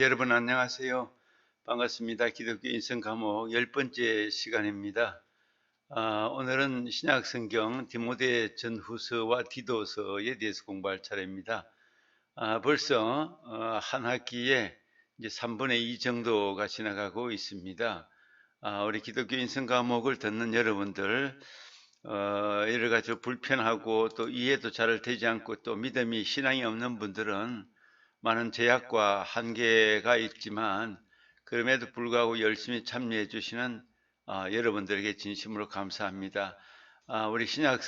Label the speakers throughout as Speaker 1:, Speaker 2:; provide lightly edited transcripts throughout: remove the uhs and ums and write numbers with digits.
Speaker 1: 여러분 안녕하세요. 반갑습니다. 기독교 인생 과목 10번째 시간입니다. 오늘은 신약 성경 디모데 전후서와 디도서에 대해서 공부할 차례입니다. 벌써 한 학기에 이제 3분의 2 정도가 지나가고 있습니다. 우리 기독교 인생 과목을 듣는 여러분들 여러 가지 불편하고 또 이해도 잘 되지 않고 또 믿음이 신앙이 없는 분들은 많은 제약과 한계가 있지만 그럼에도 불구하고 열심히 참여해 주시는 여러분들에게 진심으로 감사합니다. 우리 신약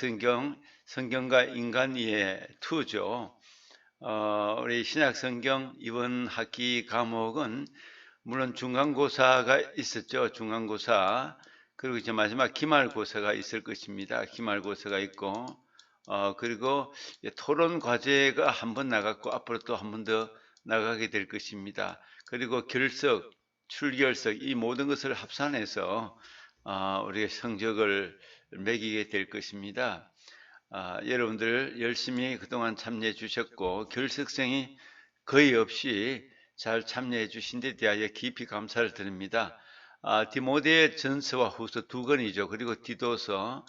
Speaker 1: 성경과 인간 이해 2죠. 우리 신약 성경 이번 학기 과목은 물론 중간고사가 있었죠. 중간고사. 그리고 이제 마지막 기말고사가 있을 것입니다. 기말고사가 있고 그리고 토론 과제가 한 번 나갔고 앞으로 또 한 번 더 나가게 될 것입니다. 그리고 결석, 출결석 이 모든 것을 합산해서 우리가 성적을 매기게 될 것입니다. 여러분들 열심히 그동안 참여해 주셨고 결석생이 거의 없이 잘 참여해 주신 데 대하여 깊이 감사를 드립니다. 디모데 전서와 후서 두 권이죠. 그리고 디도서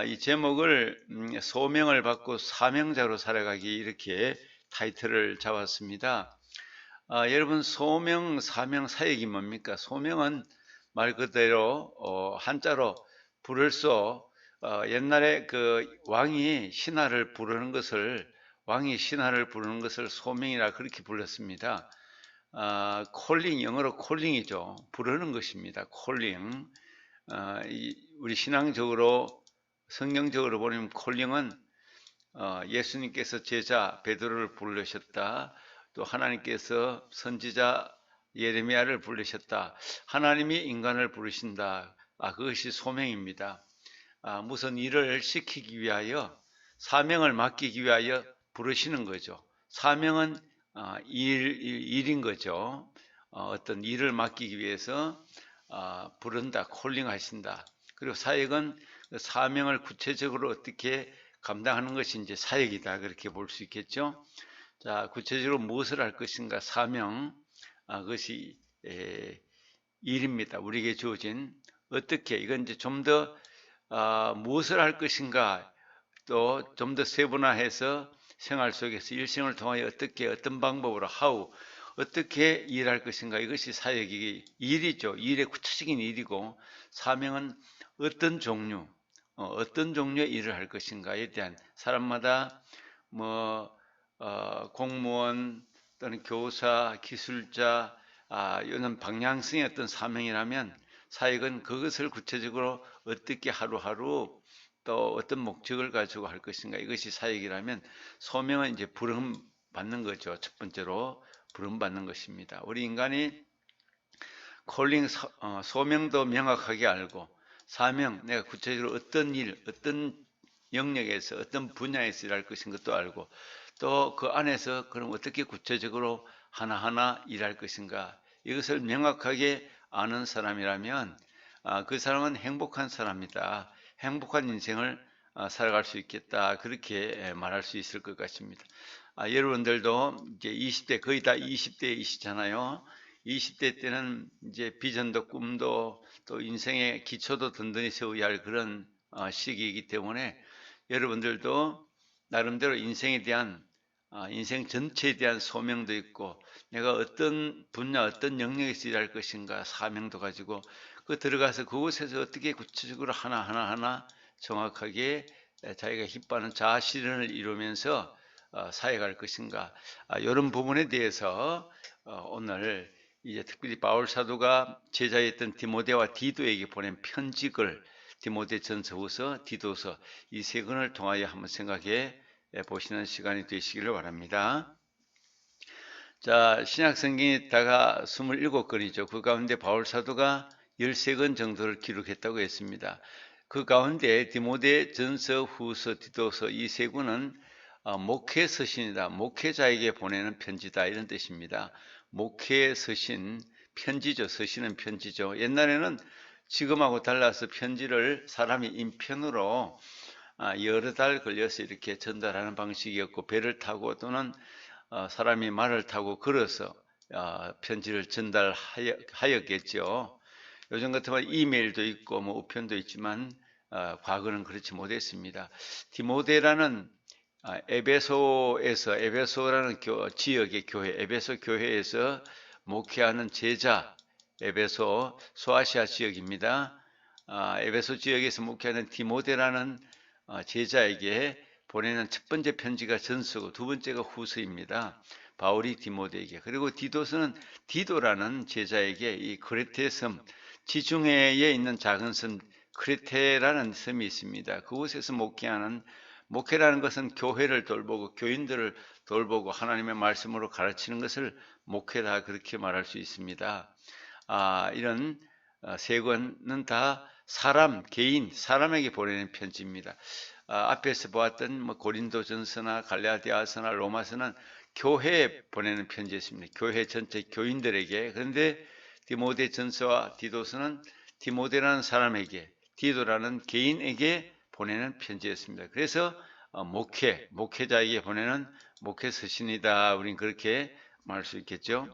Speaker 1: 이 제목을 소명을 받고 사명자로 살아가기 이렇게 타이틀을 잡았습니다. 여러분 소명, 사명, 사역이 뭡니까? 소명은 말 그대로 한자로 부를소 옛날에 그 왕이 신하를 부르는 것을 소명이라 그렇게 불렀습니다. 콜링 영어로 콜링이죠. 부르는 것입니다. 콜링. 우리 신앙적으로 성경적으로 보면 콜링은 예수님께서 제자 베드로를 부르셨다. 또 하나님께서 선지자 예레미야를 부르셨다. 하나님이 인간을 부르신다. 그것이 소명입니다. 무슨 일을 시키기 위하여 사명을 맡기기 위하여 부르시는 거죠. 사명은 일인 거죠. 어떤 일을 맡기기 위해서 부른다, 콜링하신다. 그리고 사역은 그 사명을 구체적으로 어떻게 감당하는 것이 이제 사역이다. 그렇게 볼 수 있겠죠. 자, 구체적으로 무엇을 할 것인가? 사명, 그것이 일입니다. 우리에게 주어진 어떻게 이건 이제 좀 더 무엇을 할 것인가 또 좀 더 세분화해서 생활 속에서 일생을 통하여 어떻게 어떤 방법으로 어떻게 일할 것인가 이것이 사역이 일이죠. 일의 구체적인 일이고 사명은 어떤 종류의 일을 할 것인가에 대한 사람마다 공무원 또는 교사, 기술자 이런 방향성의 어떤 사명이라면 사역은 그것을 구체적으로 어떻게 하루하루 또 어떤 목적을 가지고 할 것인가 이것이 사역이라면 소명은 이제 부름 받는 거죠. 첫 번째로 부름 받는 것입니다. 우리 인간이 콜링 소명도 명확하게 알고 사명 내가 구체적으로 어떤 일 어떤 영역에서 어떤 분야에서 일할 것인 것도 알고 또 그 안에서 그럼 어떻게 구체적으로 하나하나 일할 것인가 이것을 명확하게 아는 사람이라면 그 사람은 행복한 사람이다. 행복한 인생을 살아갈 수 있겠다. 그렇게 말할 수 있을 것 같습니다. 여러분들도 이제 20대 거의 다 20대이시잖아요. 20대 때는 이제 비전도 꿈도 또 인생의 기초도 든든히 세워야 할 그런 시기이기 때문에 여러분들도 나름대로 인생에 대한 인생 전체에 대한 소명도 있고 내가 어떤 분야 어떤 영역에서 일할 것인가 사명도 가지고 그 들어가서 그곳에서 어떻게 구체적으로 하나하나 정확하게 자기가 기뻐하는 자아 실현을 이루면서 사역할 것인가 이런 부분에 대해서 오늘 이제 특별히 바울 사도가 제자였던 디모데와 디도에게 보낸 편지글 디모데 전서후서 디도서 이 세 권을 통하여 한번 생각해 보시는 시간이 되시기를 바랍니다. 자, 신약 성경이 다가 27권이죠. 그 가운데 바울 사도가 13권 정도를 기록했다고 했습니다. 그 가운데 디모데 전서, 후서, 디도서 이 세 권은 목회 서신이다. 목회자에게 보내는 편지다. 이런 뜻입니다. 목회 서신, 편지죠. 서신은 편지죠. 옛날에는 지금하고 달라서 편지를 사람이 인편으로 여러 달 걸려서 이렇게 전달하는 방식이었고 배를 타고 또는 사람이 말을 타고 걸어서 편지를 전달하였겠죠. 요즘 같으면 이메일도 있고 뭐 우편도 있지만 과거는 그렇지 못했습니다. 디모데라는 에베소라는 지역의 교회, 에베소 교회에서 목회하는 제자, 에베소 소아시아 지역입니다. 에베소 지역에서 목회하는 디모데라는 제자에게 보내는 첫 번째 편지가 전서고 두 번째가 후서입니다. 바울이 디모데에게, 그리고 디도라는 제자에게 이 크레테 섬, 지중해에 있는 작은 섬 크레테라는 섬이 있습니다. 그곳에서 목회라는 것은 교회를 돌보고 교인들을 돌보고 하나님의 말씀으로 가르치는 것을 목회다, 그렇게 말할 수 있습니다. 이런 세 권은 다 개인, 사람에게 보내는 편지입니다. 앞에서 보았던 뭐 고린도전서나 갈라디아서나 로마서는 교회에 보내는 편지였습니다. 교회 전체 교인들에게. 그런데 디모데전서와 디도서는 디모데라는 사람에게, 디도라는 개인에게 보내는 편지였습니다. 그래서 목회자에게 보내는 목회 서신이다, 우린 그렇게 말할 수 있겠죠.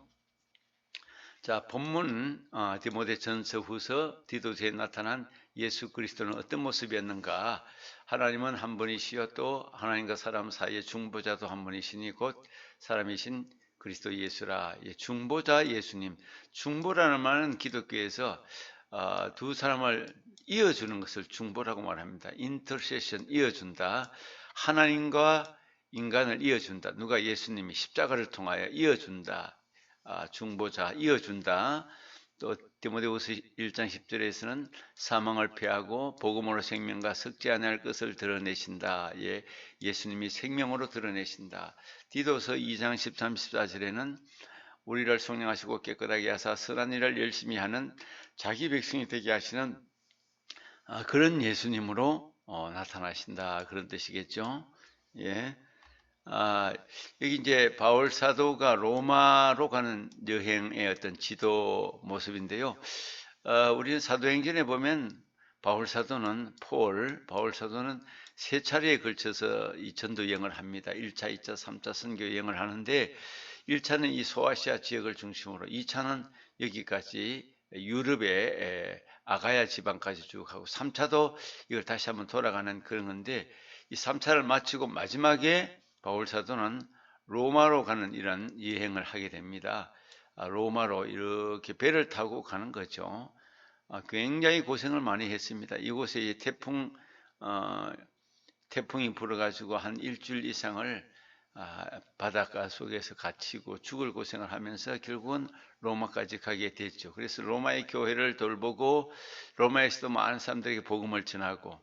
Speaker 1: 자, 본문 디모데전서 후서 디도서에 나타난 예수 그리스도는 어떤 모습이었는가? 하나님은 한 분이시요 또 하나님과 사람 사이의 중보자도 한 분이시니 곧 사람이신 그리스도 예수라. 중보자 예수님. 중보라는 말은 기독교에서 두 사람을 이어주는 것을 중보라고 말합니다. 인터세션, 이어준다. 하나님과 인간을 이어준다. 누가? 예수님이 십자가를 통하여 이어준다. 중보자, 이어준다. 또 디모데후서 1장 10절에서는 사망을 패하고 복음으로 생명과 썩지 아니할 것을 드러내신다. 예수님이 생명으로 드러내신다. 디도서 2장 13, 14절에는 우리를 속량하시고 깨끗하게 하사 선한 일을 열심히 하는 자기 백성이 되게 하시는 그런 예수님으로 나타나신다, 그런 뜻이겠죠. 예. 여기 이제 바울 사도가 로마로 가는 여행의 어떤 지도 모습인데요. 우리는 사도행전에 보면 바울 사도는 세 차례에 걸쳐서 이 전도 여행을 합니다. 1차, 2차, 3차 선교 여행을 하는데 1차는 이 소아시아 지역을 중심으로, 2차는 여기까지 유럽의 아가야 지방까지 쭉 하고, 3차도 이걸 다시 한번 돌아가는 그런 건데, 이 3차를 마치고 마지막에 바울 사도는 로마로 가는 이런 여행을 하게 됩니다. 로마로 이렇게 배를 타고 가는 거죠. 굉장히 고생을 많이 했습니다. 이곳에 태풍이 불어가지고 한 일주일 이상을 바닷가 속에서 갇히고 죽을 고생을 하면서 결국은 로마까지 가게 됐죠. 그래서 로마의 교회를 돌보고 로마에서도 많은 사람들에게 복음을 전하고,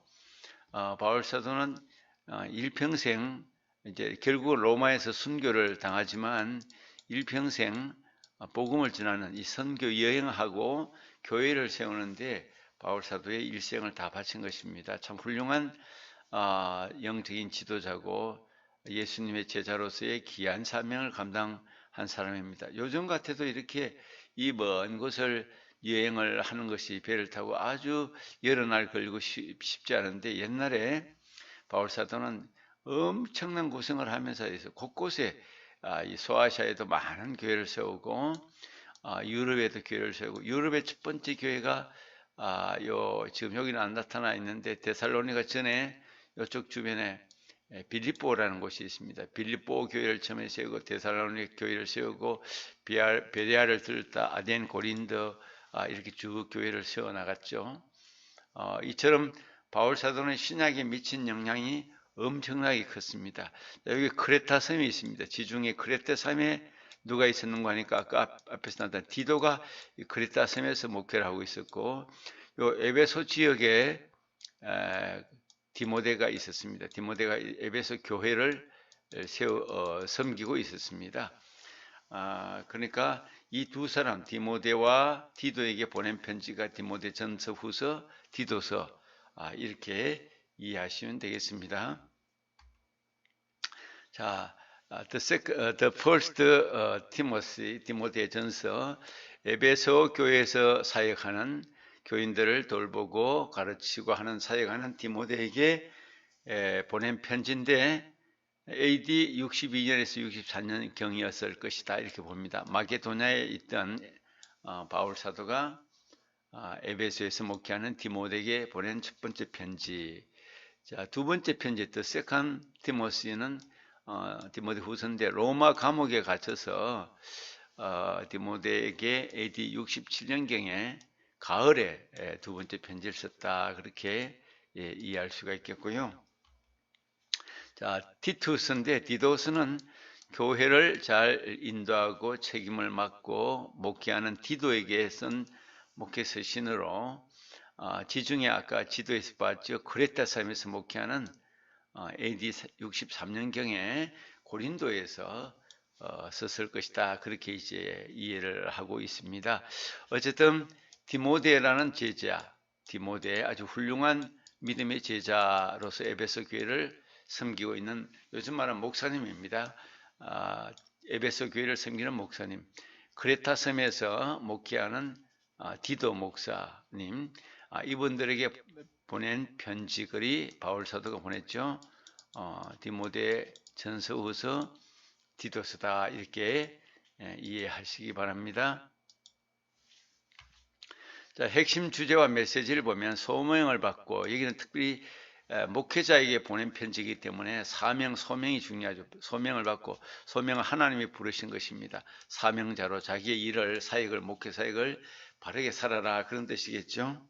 Speaker 1: 바울 사도는 일평생 이제 결국 로마에서 순교를 당하지만 일평생 복음을 전하는 이 선교 여행하고 교회를 세우는데 바울 사도의 일생을 다 바친 것입니다. 참 훌륭한 영적인 지도자고 예수님의 제자로서의 귀한 사명을 감당한 사람입니다. 요즘 같아도 이렇게 이 먼 곳을 여행을 하는 것이 배를 타고 아주 여러 날 걸리고 쉽지 않은데, 옛날에 바울 사도는 엄청난 고생을 하면서 곳곳에 이 소아시아에도 많은 교회를 세우고 유럽에도 교회를 세우고, 유럽의 첫 번째 교회가 지금 여기는 안 나타나 있는데 데살로니가 전에 이쪽 주변에 빌립보라는 곳이 있습니다. 빌립보 교회를 처음에 세우고 데살로니가 교회를 세우고 베레아를 들었다 아덴, 고린도 이렇게 쭉 교회를 세워 나갔죠. 이처럼 바울 사도는 신약에 미친 영향이 엄청나게 컸습니다. 여기 크레타 섬이 있습니다. 지중해 크레타 섬에 누가 있었는가 하니까 아까 앞에서 나타난 디도가 크레타 섬에서 목회를 하고 있었고, 요 에베소 지역에 디모데가 있었습니다. 디모데가 에베소 교회를 섬기고 있었습니다. 그러니까 이 두 사람 디모데와 디도에게 보낸 편지가 디모데전서, 후서, 디도서, 이렇게 이해하시면 되겠습니다. 자, the first Timothy, 디모데전서, 에베소 교회에서 사역하는 교인들을 돌보고 가르치고 하는 사역하는 디모데에게 보낸 편지인데, AD 62년에서 64년 경이었을 것이다 이렇게 봅니다. 마게도냐에 있던 바울 사도가 에베소에서 목회하는 디모데에게 보낸 첫 번째 편지. 자, 두 번째 편지, The Second Timothy는 디모데 후서인데 로마 감옥에 갇혀서 디모데에게 AD 67년경에 가을에 두 번째 편지를 썼다 그렇게 이해할 수가 있겠고요. 자, 티투스인데 디도스는 교회를 잘 인도하고 책임을 맡고 목회하는 디도에게 쓴 목회 서신으로 지중해 아까 지도에서 봤죠. 크레타 섬에서 목회하는 AD 63년경에 고린도에서 썼을 것이다. 그렇게 이제 이해를 하고 있습니다. 어쨌든 디모데라는 제자, 디모데 아주 훌륭한 믿음의 제자로서 에베소 교회를 섬기고 있는 요즘 말하는 목사님입니다. 에베소 교회를 섬기는 목사님, 크레타 섬에서 목회하는 디도 목사님, 이분들에게 보낸 편지글이 바울 사도가 보냈죠. 디모데 전서 후서 디도서다 이렇게 이해하시기 바랍니다. 자, 핵심 주제와 메시지를 보면 소명을 받고 여기는 특별히 목회자에게 보낸 편지이기 때문에 사명, 소명이 중요하죠. 소명을 받고 소명은 하나님이 부르신 것입니다. 사명자로 자기의 일을, 사역을, 목회 사역을 바르게 살아라 그런 뜻이겠죠.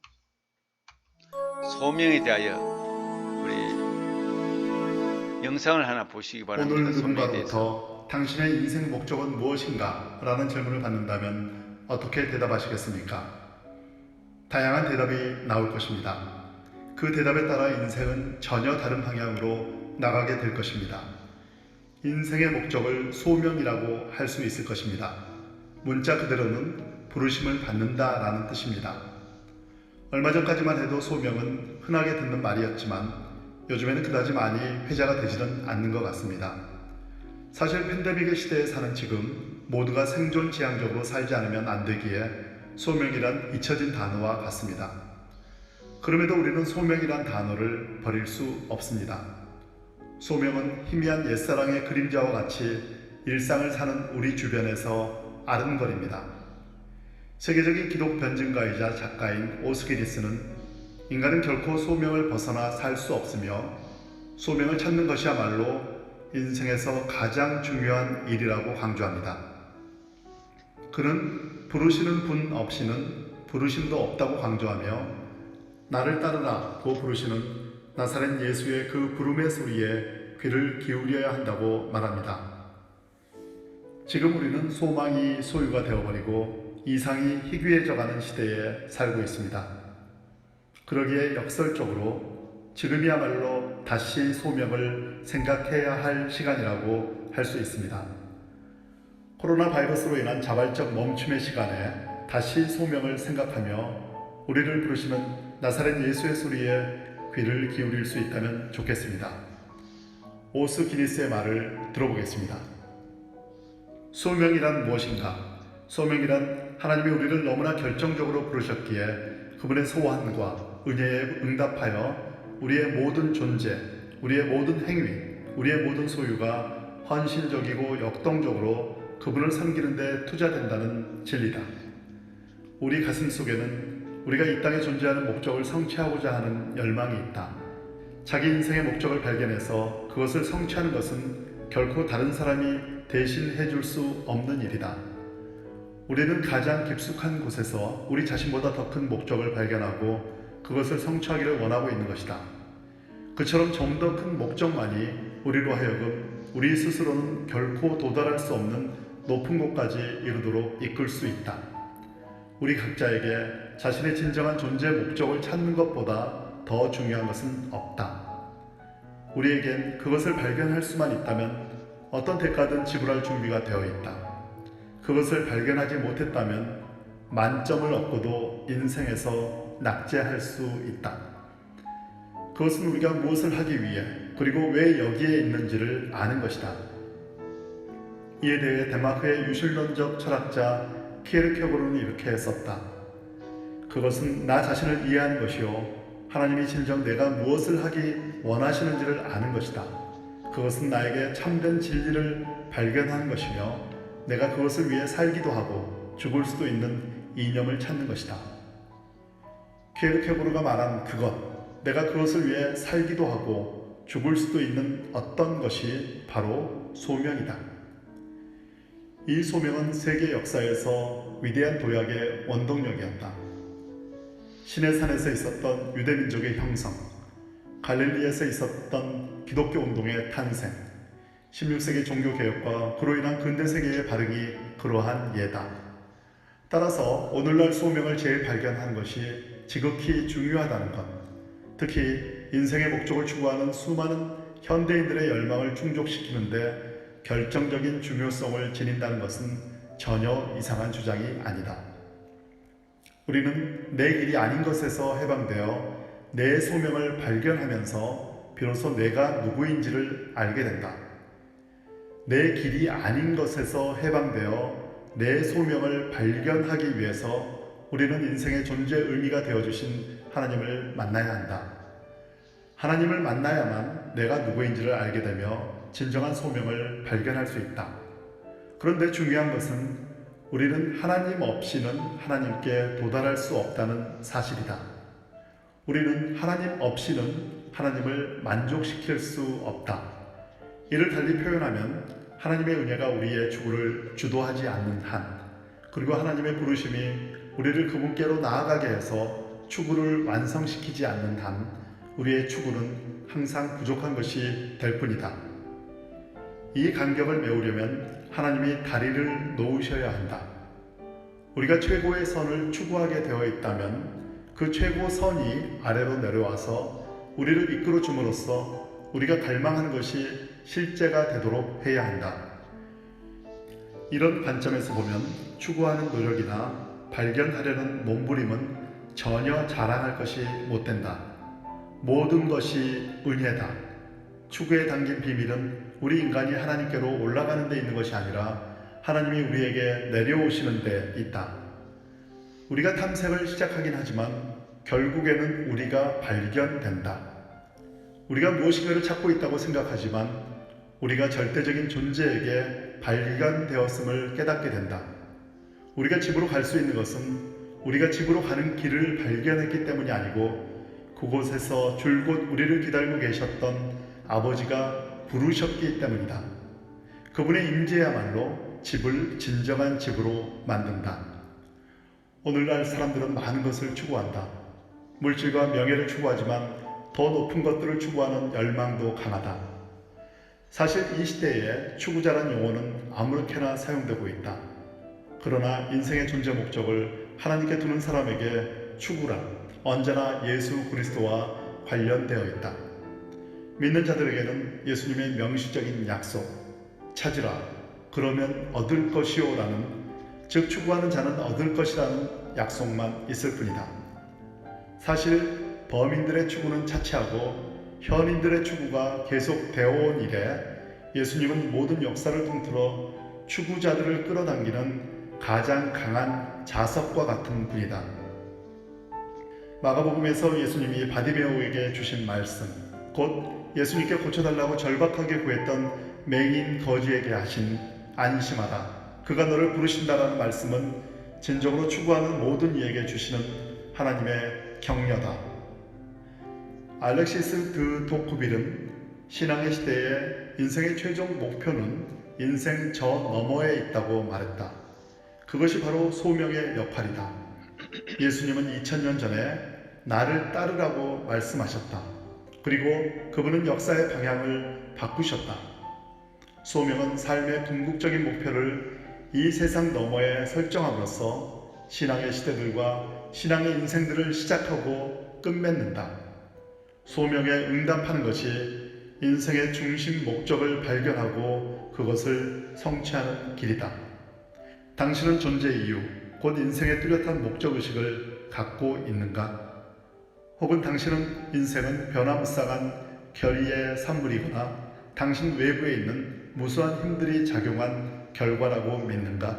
Speaker 1: 소명에 대하여 우리 영상을 하나 보시기 바랍니다.
Speaker 2: 오늘 누군가로부터 당신의 인생 목적은 무엇인가? 라는 질문을 받는다면 어떻게 대답하시겠습니까? 다양한 대답이 나올 것입니다. 그 대답에 따라 인생은 전혀 다른 방향으로 나가게 될 것입니다. 인생의 목적을 소명이라고 할 수 있을 것입니다. 문자 그대로는 부르심을 받는다라는 뜻입니다. 얼마 전까지만 해도 소명은 흔하게 듣는 말이었지만 요즘에는 그다지 많이 회자가 되지는 않는 것 같습니다. 사실 팬데믹의 시대에 사는 지금 모두가 생존지향적으로 살지 않으면 안 되기에 소명이란 잊혀진 단어와 같습니다. 그럼에도 우리는 소명이란 단어를 버릴 수 없습니다. 소명은 희미한 옛사랑의 그림자와 같이 일상을 사는 우리 주변에서 아른거립니다. 세계적인 기독 변증가이자 작가인 오스기리스는 인간은 결코 소명을 벗어나 살 수 없으며 소명을 찾는 것이야말로 인생에서 가장 중요한 일이라고 강조합니다. 그는 부르시는 분 없이는 부르심도 없다고 강조하며 나를 따르라고 부르시는 나사렛 예수의 그 부름의 소리에 귀를 기울여야 한다고 말합니다. 지금 우리는 소망이 소유가 되어버리고 이상이 희귀해져가는 시대에 살고 있습니다. 그러기에 역설적으로 지금이야말로 다시 소명을 생각해야 할 시간이라고 할 수 있습니다. 코로나 바이러스로 인한 자발적 멈춤의 시간에 다시 소명을 생각하며 우리를 부르시는 나사렛 예수의 소리에 귀를 기울일 수 있다면 좋겠습니다. 오스기리스의 말을 들어보겠습니다. 소명이란 무엇인가? 소명이란 하나님이 우리를 너무나 결정적으로 부르셨기에 그분의 소원과 은혜에 응답하여 우리의 모든 존재, 우리의 모든 행위, 우리의 모든 소유가 헌신적이고 역동적으로 그분을 섬기는 데 투자된다는 진리다. 우리 가슴 속에는 우리가 이 땅에 존재하는 목적을 성취하고자 하는 열망이 있다. 자기 인생의 목적을 발견해서 그것을 성취하는 것은 결코 다른 사람이 대신 해줄 수 없는 일이다. 우리는 가장 깊숙한 곳에서 우리 자신보다 더 큰 목적을 발견하고 그것을 성취하기를 원하고 있는 것이다. 그처럼 좀 더 큰 목적만이 우리로 하여금 우리 스스로는 결코 도달할 수 없는 높은 곳까지 이르도록 이끌 수 있다. 우리 각자에게 자신의 진정한 존재 목적을 찾는 것보다 더 중요한 것은 없다. 우리에겐 그것을 발견할 수만 있다면 어떤 대가든 지불할 준비가 되어 있다. 그것을 발견하지 못했다면 만점을 얻고도 인생에서 낙제할 수 있다. 그것은 우리가 무엇을 하기 위해 그리고 왜 여기에 있는지를 아는 것이다. 이에 대해 덴마크의 유실론적 철학자 키에르케고르는 이렇게 썼다. 그것은 나 자신을 이해하는 것이요 하나님이 진정 내가 무엇을 하기 원하시는지를 아는 것이다. 그것은 나에게 참된 진리를 발견하는 것이며 내가 그것을 위해 살기도 하고 죽을 수도 있는 이념을 찾는 것이다. 키에르케고르가 말한 그것, 내가 그것을 위해 살기도 하고 죽을 수도 있는 어떤 것이 바로 소명이다. 이 소명은 세계 역사에서 위대한 도약의 원동력이었다. 시내산에서 있었던 유대민족의 형성, 갈릴리에서 있었던 기독교 운동의 탄생, 16세기 종교개혁과 그로 인한 근대세계의 발흥이 그러한 예다. 따라서 오늘날 소명을 제일 발견한 것이 지극히 중요하다는 것, 특히 인생의 목적을 추구하는 수많은 현대인들의 열망을 충족시키는데 결정적인 중요성을 지닌다는 것은 전혀 이상한 주장이 아니다. 우리는 내 길이 아닌 것에서 해방되어 내 소명을 발견하면서 비로소 내가 누구인지를 알게 된다. 내 길이 아닌 것에서 해방되어 내 소명을 발견하기 위해서 우리는 인생의 존재 의미가 되어주신 하나님을 만나야 한다. 하나님을 만나야만 내가 누구인지를 알게 되며 진정한 소명을 발견할 수 있다. 그런데 중요한 것은 우리는 하나님 없이는 하나님께 도달할 수 없다는 사실이다. 우리는 하나님 없이는 하나님을 만족시킬 수 없다. 이를 달리 표현하면 하나님의 은혜가 우리의 추구를 주도하지 않는 한, 그리고 하나님의 부르심이 우리를 그분께로 나아가게 해서 추구를 완성시키지 않는 한 우리의 추구는 항상 부족한 것이 될 뿐이다. 이 간격을 메우려면 하나님이 다리를 놓으셔야 한다. 우리가 최고의 선을 추구하게 되어 있다면 그 최고 선이 아래로 내려와서 우리를 이끌어 줌으로써 우리가 갈망하는 것이 실제가 되도록 해야 한다. 이런 관점에서 보면 추구하는 노력이나 발견하려는 몸부림은 전혀 자랑할 것이 못 된다. 모든 것이 은혜다. 추구에 담긴 비밀은 우리 인간이 하나님께로 올라가는 데 있는 것이 아니라 하나님이 우리에게 내려오시는 데 있다. 우리가 탐색을 시작하긴 하지만 결국에는 우리가 발견된다. 우리가 무엇인가를 찾고 있다고 생각하지만 우리가 절대적인 존재에게 발견되었음을 깨닫게 된다. 우리가 집으로 갈 수 있는 것은 우리가 집으로 가는 길을 발견했기 때문이 아니고 그곳에서 줄곧 우리를 기다리고 계셨던 아버지가 부르셨기 때문이다. 그분의 임재야말로 집을 진정한 집으로 만든다. 오늘날 사람들은 많은 것을 추구한다. 물질과 명예를 추구하지만 더 높은 것들을 추구하는 열망도 강하다. 사실 이 시대에 추구자란 용어는 아무렇게나 사용되고 있다. 그러나 인생의 존재 목적을 하나님께 두는 사람에게 추구란 언제나 예수 그리스도와 관련되어 있다. 믿는 자들에게는 예수님의 명시적인 약속, 찾으라, 그러면 얻을 것이요 라는, 즉 추구하는 자는 얻을 것이라는 약속만 있을 뿐이다. 사실 범인들의 추구는 차치하고 현인들의 추구가 계속되어 온 이래 예수님은 모든 역사를 통틀어 추구자들을 끌어당기는 가장 강한 자석과 같은 분이다. 마가복음에서 예수님이 바디메오에게 주신 말씀, 곧 예수님께 고쳐달라고 절박하게 구했던 맹인 거지에게 하신 안심하라, 그가 너를 부르신다라는 말씀은 진정으로 추구하는 모든 이에게 주시는 하나님의 격려다. 알렉시스 드 토쿠빌은 신앙의 시대에 인생의 최종 목표는 인생 저 너머에 있다고 말했다. 그것이 바로 소명의 역할이다. 예수님은 2000년 전에 나를 따르라고 말씀하셨다. 그리고 그분은 역사의 방향을 바꾸셨다. 소명은 삶의 궁극적인 목표를 이 세상 너머에 설정함으로써 신앙의 시대들과 신앙의 인생들을 시작하고 끝맺는다. 소명에 응답하는 것이 인생의 중심 목적을 발견하고 그것을 성취하는 길이다. 당신은 존재 이유, 곧 인생의 뚜렷한 목적의식을 갖고 있는가? 혹은 당신은 인생은 변화무쌍한 결의의 산물이거나 당신 외부에 있는 무수한 힘들이 작용한 결과라고 믿는가?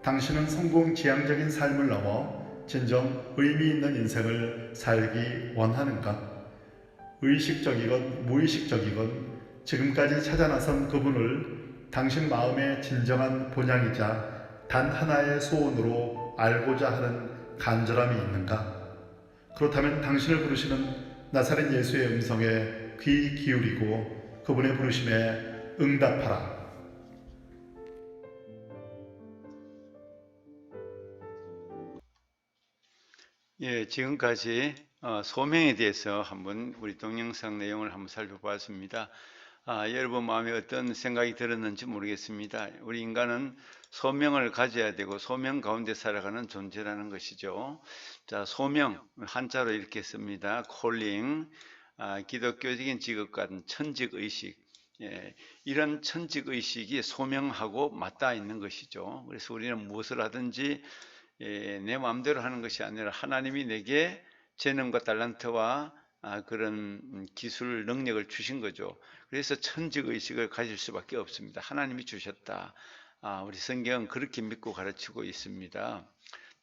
Speaker 2: 당신은 성공지향적인 삶을 넘어 진정 의미 있는 인생을 살기 원하는가? 의식적이건 무의식적이건 지금까지 찾아 나선 그분을 당신 마음의 진정한 본향이자 단 하나의 소원으로 알고자 하는 간절함이 있는가? 그렇다면 당신을 부르시는 나사렛 예수의 음성에 귀 기울이고 그분의 부르심에 응답하라.
Speaker 1: 예, 지금까지 소명에 대해서 한번 우리 동영상 내용을 한번 살펴봤습니다. 여러분 마음에 어떤 생각이 들었는지 모르겠습니다. 우리 인간은 소명을 가져야 되고 소명 가운데 살아가는 존재라는 것이죠. 자, 소명 한자로 이렇게 씁니다. calling, 기독교적인 직업과는 천직의식. 예, 이런 천직의식이 소명하고 맞닿아 있는 것이죠. 그래서 우리는 무엇을 하든지 내 마음대로 하는 것이 아니라 하나님이 내게 재능과 달란트와 그런 기술 능력을 주신 거죠. 그래서 천직의식을 가질 수밖에 없습니다. 하나님이 주셨다. 우리 성경은 그렇게 믿고 가르치고 있습니다.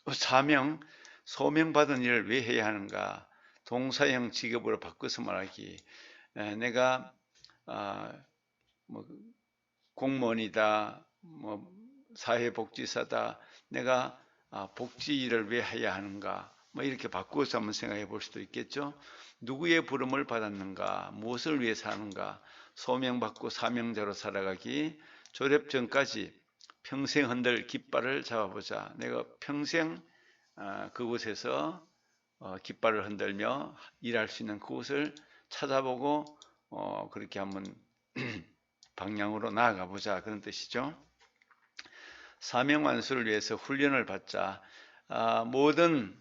Speaker 1: 또 사명, 소명받은 일을 왜 해야 하는가? 동사형 직업으로 바꿔서 말하기. 내가 뭐 공무원이다, 뭐 사회복지사다, 내가 복지 일을 왜 해야 하는가? 뭐 이렇게 바꾸어서 한번 생각해 볼 수도 있겠죠. 누구의 부름을 받았는가? 무엇을 위해서 하는가? 소명받고 사명자로 살아가기. 졸업 전까지 평생 흔들 깃발을 잡아보자. 내가 평생 그곳에서 깃발을 흔들며 일할 수 있는 그곳을 찾아보고 그렇게 한번 방향으로 나아가 보자, 그런 뜻이죠. 사명 완수를 위해서 훈련을 받자. 모든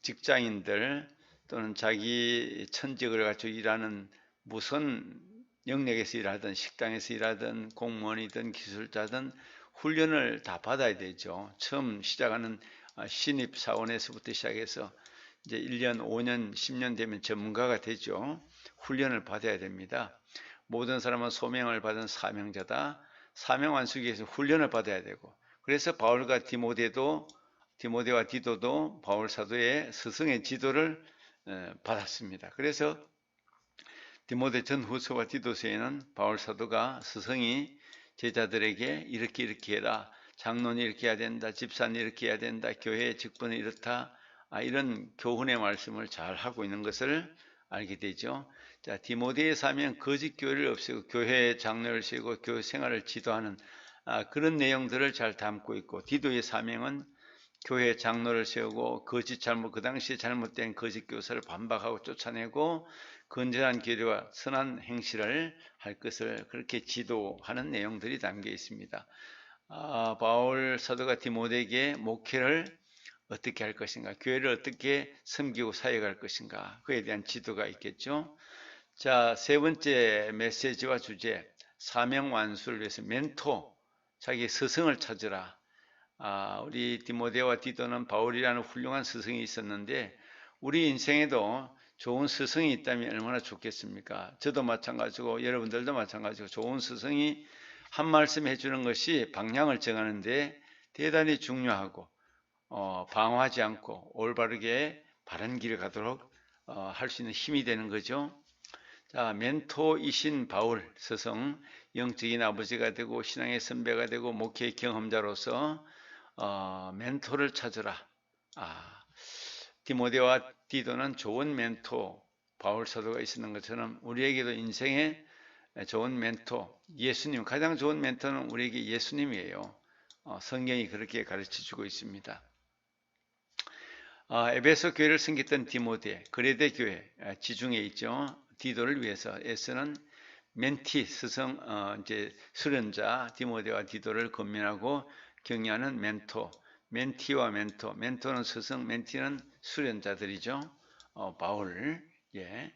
Speaker 1: 직장인들 또는 자기 천직을 가지고 일하는 무슨 영역에서 일하든 식당에서 일하든 공무원이든 기술자든 훈련을 다 받아야 되죠. 처음 시작하는 신입 사원에서부터 시작해서 이제 1년, 5년, 10년 되면 전문가가 되죠. 훈련을 받아야 됩니다. 모든 사람은 소명을 받은 사명자다. 사명 완수기 위해서 훈련을 받아야 되고, 그래서 바울과 디모데와 디도도 바울 사도의 스승의 지도를 받았습니다. 그래서 디모데 전후서와 디도서에는 바울 사도가 스승이 제자들에게 이렇게 해라, 장로는 이렇게 해야 된다, 집사는 이렇게 해야 된다, 교회의 직분은 이렇다, 이런 교훈의 말씀을 잘 하고 있는 것을 알게 되죠. 자, 디모데의 사명, 거짓 교회를 없애고 교회 장로를 세우고 교회 생활을 지도하는 그런 내용들을 잘 담고 있고, 디도의 사명은 교회 장로를 세우고 그 당시에 잘못된 거짓 교사를 반박하고 쫓아내고 건전한 교리와 선한 행실을 할 것을 그렇게 지도하는 내용들이 담겨 있습니다. 바울 사도가 디모데에게 목회를 어떻게 할 것인가, 교회를 어떻게 섬기고 사역할 것인가, 그에 대한 지도가 있겠죠. 자, 세 번째 메시지와 주제, 사명 완수를 위해서 멘토, 자기 스승을 찾으라. 우리 디모데와 디도는 바울이라는 훌륭한 스승이 있었는데 우리 인생에도 좋은 스승이 있다면 얼마나 좋겠습니까? 저도 마찬가지고 여러분들도 마찬가지고 좋은 스승이 한 말씀 해주는 것이 방향을 정하는데 대단히 중요하고 방어하지 않고 올바르게 바른 길을 가도록 할 수 있는 힘이 되는 거죠. 자, 멘토이신 바울 스승, 영적인 아버지가 되고 신앙의 선배가 되고 목회의 경험자로서 멘토를 찾으라. 디모데와 디도는 좋은 멘토, 바울 사도가 있었는 것처럼 우리에게도 인생에 좋은 멘토, 예수님, 가장 좋은 멘토는 우리에게 예수님이에요. 성경이 그렇게 가르쳐주고 있습니다. 에베소 교회를 섬겼던 디모데, 그레데 교회 지중해 있죠. 디도를 위해서 애쓰는 멘티 스승, 이제 수련자 디모데와 디도를 권면하고 격려하는 멘토, 멘티와 멘토, 멘토는 스승, 멘티는 수련자들이죠. 바울, 예.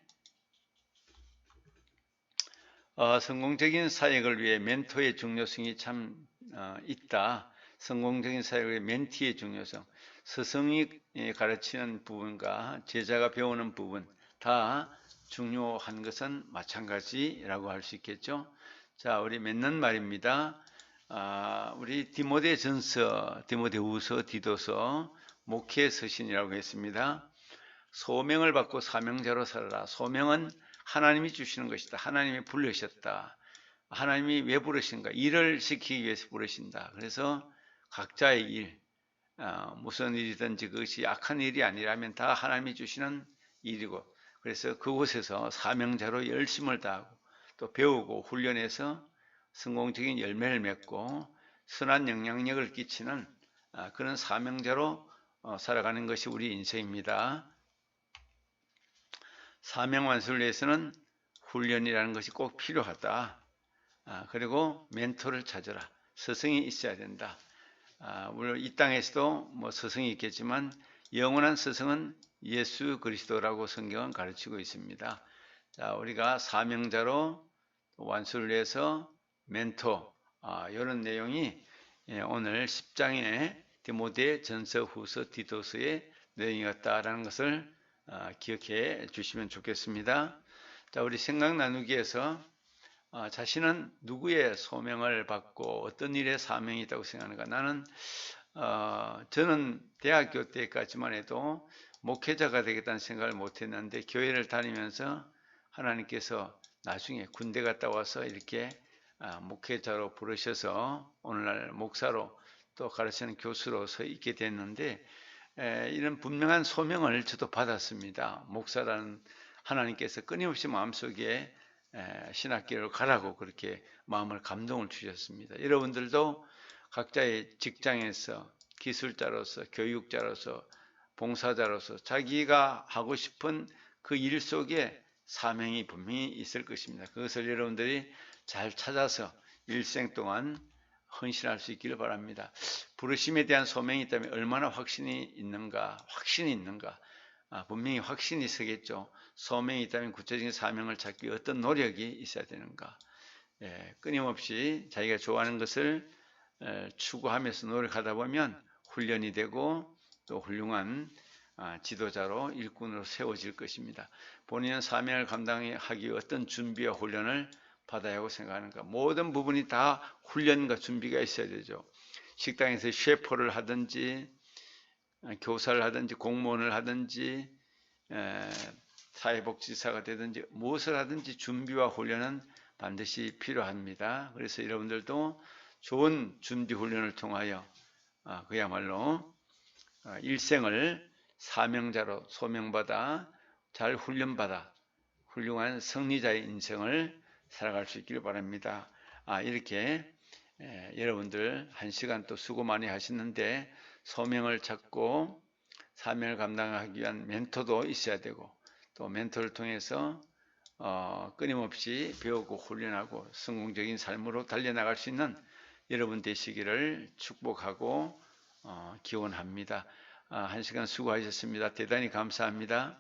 Speaker 1: 성공적인 사역을 위해 멘토의 중요성이 참 있다. 성공적인 사역을 위해 멘티의 중요성, 스승이 가르치는 부분과 제자가 배우는 부분 다 중요한 것은 마찬가지라고 할 수 있겠죠. 자, 우리 맺는 말입니다. 우리 디모데전서, 디모데후서, 디도서 목회 서신이라고 했습니다. 소명을 받고 사명자로 살아라. 소명은 하나님이 주시는 것이다. 하나님이 부르셨다. 하나님이 왜 부르신가? 일을 시키기 위해서 부르신다. 그래서 각자의 일, 무슨 일이든지 그것이 악한 일이 아니라면 다 하나님이 주시는 일이고, 그래서 그곳에서 사명자로 열심을 다하고 또 배우고 훈련해서 성공적인 열매를 맺고 선한 영향력을 끼치는 그런 사명자로 살아가는 것이 우리 인생입니다. 사명 완수를 위해서는 훈련이라는 것이 꼭 필요하다. 그리고 멘토를 찾아라. 스승이 있어야 된다. 물론 이 땅에서도 뭐 스승이 있겠지만 영원한 스승은 예수 그리스도라고 성경은 가르치고 있습니다. 자, 우리가 사명자로 완수를 위해서 멘토, 이런 내용이 오늘 10장의 디모데 전서 후서 디도서의 내용이었다라는 것을 기억해 주시면 좋겠습니다. 자, 우리 생각 나누기에서 자신은 누구의 소명을 받고 어떤 일에 사명이 있다고 생각하는가? 나는 저는 대학교 때까지만 해도 목회자가 되겠다는 생각을 못했는데 교회를 다니면서 하나님께서 나중에 군대 갔다 와서 이렇게 목회자로 부르셔서 오늘날 목사로 또 가르치는 교수로서 있게 됐는데 이런 분명한 소명을 저도 받았습니다. 목사라는 하나님께서 끊임없이 마음속에 신학교를 가라고 그렇게 마음을 감동을 주셨습니다. 여러분들도 각자의 직장에서 기술자로서 교육자로서 봉사자로서 자기가 하고 싶은 그 일 속에 사명이 분명히 있을 것입니다. 그것을 여러분들이 잘 찾아서 일생 동안 헌신할 수 있기를 바랍니다. 부르심에 대한 소명이 있다면 얼마나 확신이 있는가? 분명히 확신이 있겠죠. 소명이 있다면 구체적인 사명을 찾기 위해 어떤 노력이 있어야 되는가? 끊임없이 자기가 좋아하는 것을 추구하면서 노력하다 보면 훈련이 되고 또 훌륭한 지도자로 일꾼으로 세워질 것입니다. 본인은 사명을 감당하기 위해 어떤 준비와 훈련을 받아야 하고 생각하는가? 모든 부분이 다 훈련과 준비가 있어야 되죠. 식당에서 셰프를 하든지 교사를 하든지 공무원을 하든지 사회복지사가 되든지 무엇을 하든지 준비와 훈련은 반드시 필요합니다. 그래서 여러분들도 좋은 준비 훈련을 통하여 그야말로 일생을 사명자로 소명받아 잘 훈련받아 훌륭한 승리자의 인생을 살아갈 수 있기를 바랍니다. 이렇게 여러분들 한 시간 또 수고 많이 하시는데 소명을 찾고 사명을 감당하기 위한 멘토도 있어야 되고 또 멘토를 통해서 끊임없이 배우고 훈련하고 성공적인 삶으로 달려나갈 수 있는 여러분 되시기를 축복하고 기원합니다. 한 시간 수고하셨습니다. 대단히 감사합니다.